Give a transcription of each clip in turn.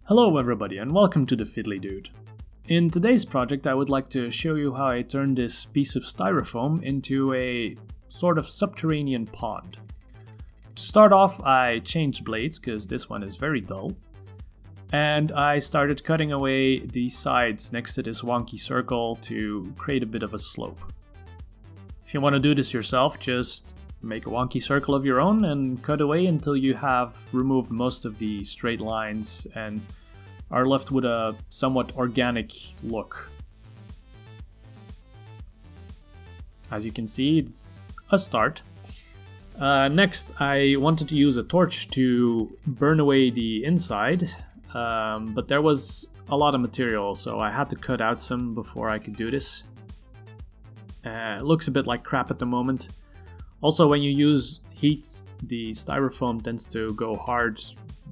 Hello everybody and welcome to the Fiddly Dude. In today's project I would like to show you how I turned this piece of styrofoam into a sort of subterranean pond. To start off I changed blades because this one is very dull, and I started cutting away the sides next to this wonky circle to create a bit of a slope. If you want to do this yourself, just make a wonky circle of your own and cut away until you have removed most of the straight lines and are left with a somewhat organic look. As you can see, it's a start. Next, I wanted to use a torch to burn away the inside, but there was a lot of material, so I had to cut out some before I could do this. It looks a bit like crap at the moment. Also, when you use heat, the styrofoam tends to go hard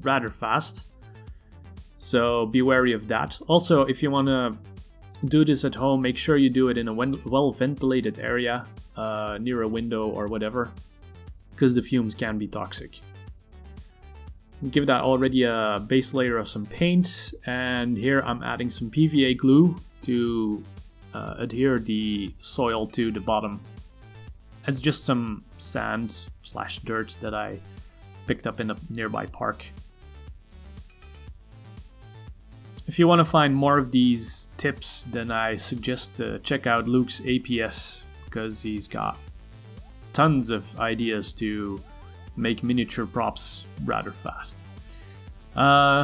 rather fast, so be wary of that. Also, if you want to do this at home, make sure you do it in a well-ventilated area, near a window or whatever, because the fumes can be toxic. Give that already a base layer of some paint, and here I'm adding some PVA glue to adhere the soil to the bottom. It's just some sand / dirt that I picked up in a nearby park. If you want to find more of these tips, then I suggest to check out Luke's APS, because he's got tons of ideas to make miniature props rather fast.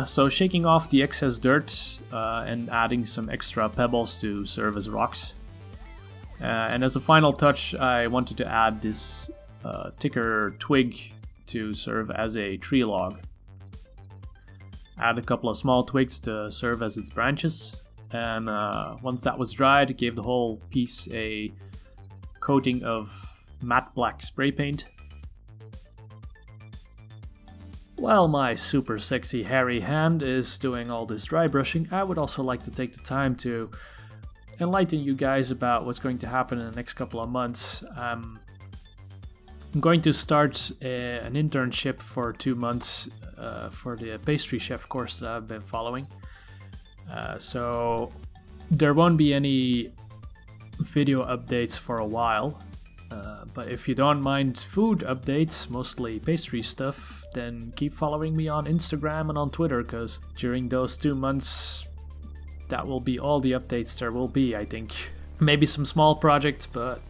So shaking off the excess dirt and adding some extra pebbles to serve as rocks. And as a final touch, I wanted to add this thicker twig to serve as a tree log. Add a couple of small twigs to serve as its branches, and once that was dried, it gave the whole piece a coating of matte black spray paint. While my super sexy hairy hand is doing all this dry brushing, I would also like to take the time to enlighten you guys about what's going to happen in the next couple of months. I'm going to start an internship for 2 months for the pastry chef course that I've been following. So there won't be any video updates for a while. But if you don't mind food updates, mostly pastry stuff, then keep following me on Instagram and on Twitter, because during those 2 months that will be all the updates there will be, I think. Maybe some small projects, but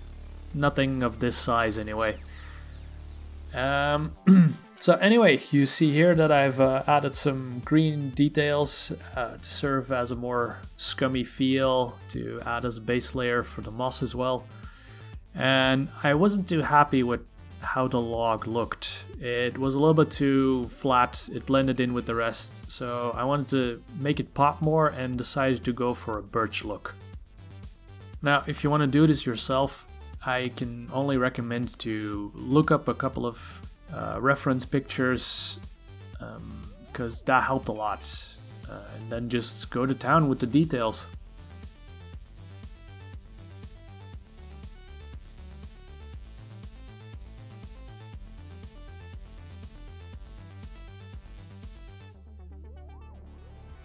nothing of this size anyway. So anyway, you see here that I've added some green details to serve as a more scummy feel, to add as a base layer for the moss as well. And I wasn't too happy with how the log looked. It was a little bit too flat, it blended in with the rest, so I wanted to make it pop more and decided to go for a birch look. Now, if you want to do this yourself, I can only recommend to look up a couple of reference pictures, because that helped a lot, and then just go to town with the details.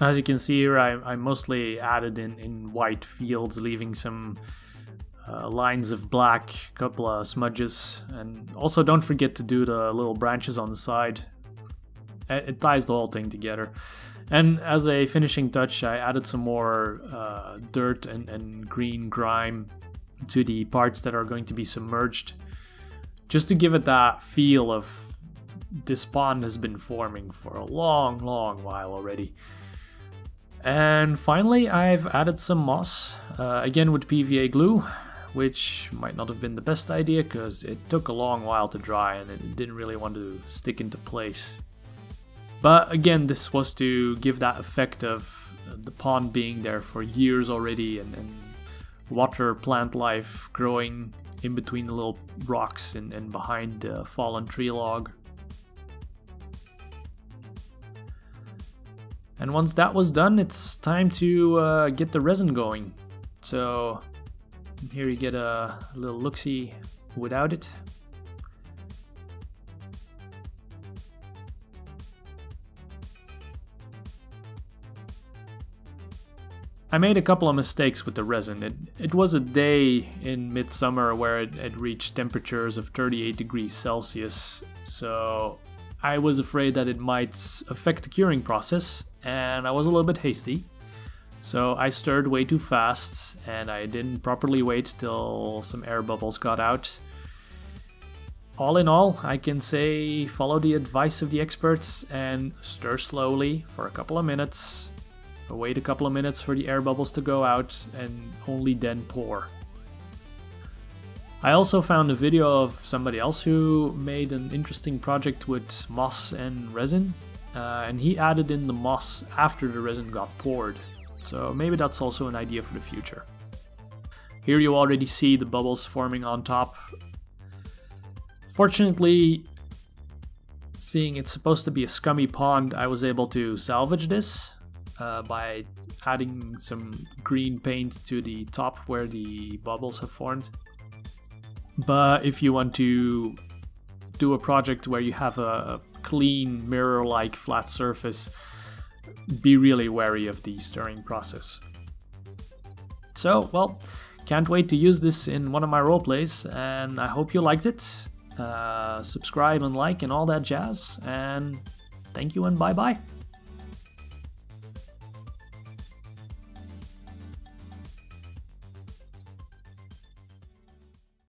As you can see here, I mostly added in white fields, leaving some lines of black, a couple of smudges, and also don't forget to do the little branches on the side. It ties the whole thing together. And as a finishing touch, I added some more dirt and green grime to the parts that are going to be submerged, just to give it that feel of this pond has been forming for a long while already. And finally, I've added some moss, again with PVA glue, which might not have been the best idea because it took a long while to dry and it didn't really want to stick into place. But again, this was to give that effect of the pond being there for years already, and water plant life growing in between the little rocks and behind the fallen tree log. And once that was done, it's time to get the resin going. So here you get a little look-see without it. I made a couple of mistakes with the resin. It was a day in midsummer where it reached temperatures of 38 degrees Celsius, so I was afraid that it might affect the curing process, and I was a little bit hasty. So I stirred way too fast, and I didn't properly wait till some air bubbles got out. All in all, I can say follow the advice of the experts and stir slowly for a couple of minutes. Wait a couple of minutes for the air bubbles to go out and only then pour. I also found a video of somebody else who made an interesting project with moss and resin, and he added in the moss after the resin got poured. So maybe that's also an idea for the future. Here you already see the bubbles forming on top. Fortunately, seeing it's supposed to be a scummy pond, I was able to salvage this by adding some green paint to the top where the bubbles have formed. But if you want to do a project where you have a clean mirror-like flat surface, be really wary of the stirring process. So, well, can't wait to use this in one of my roleplays, and I hope you liked it. Subscribe and like and all that jazz, and thank you and bye-bye.